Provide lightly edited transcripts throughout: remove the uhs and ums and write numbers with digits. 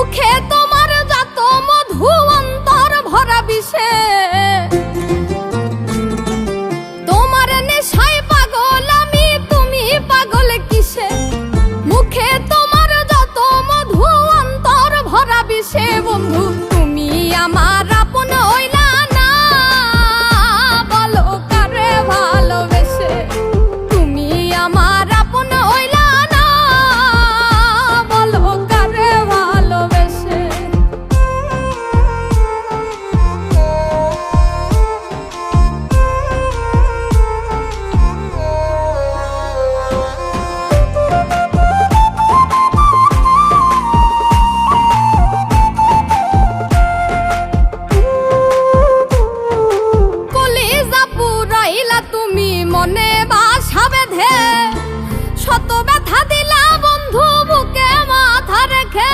মুখে তোমার যত মধু অন্তর ভরা বিষে তোমার নেশায় পাগল আমি তুমি পাগল কিসে মুখে তোমার যত মধু অন্তর ভরা বিষে বন্ধু তুমি আমার আপন হইলা না বলো কারে ভালোবেসে তুমি আমার আপন হইলা না বলো কারে ভালোবেসে তুমি মনে বাসা বেঁধে শত ব্যথা দিলা বন্ধু বুকে মাথা রেখে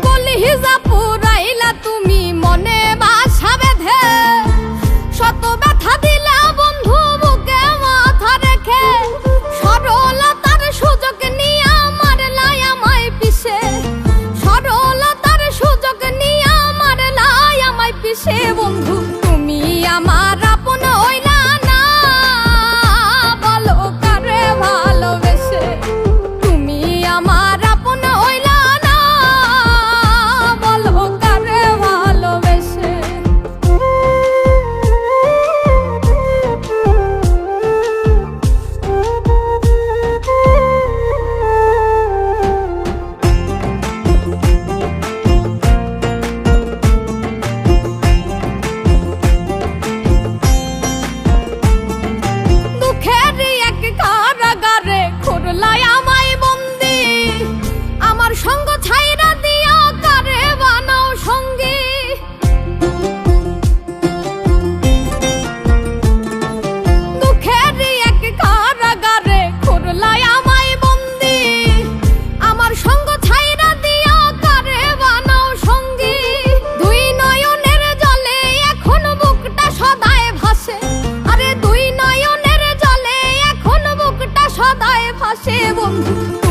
কলিজা পুরাইলা তুমি মনে বাসা বেঁধে শত ব্যথা দিলা বন্ধু বুকে মাথা রেখে সরলতার সুযোগ নিয়ে আমার লাই আমায় পিছে সরলতার সুযোগ নিয়ে পিছে বন্ধু তুমি আমার আপন হইলা না বলো কারে ভালোবেসে তুমি আমার আপন হইলা না বলো কারে ভালোবেসে সঙ্গ ছাইরা দিয়া কারে বানাও সঙ্গী দুঃখের এক কারাগারে খুরলাই আমায় বন্দি আমার সঙ্গ ছাইরা দিয়া কারে বানাও সঙ্গী দুই নয়নের জলে এখন বুকটা সদায় ভাসে আরে দুই নয়নের জলে এখন বুকটা সদায় ভাসে বন্ধু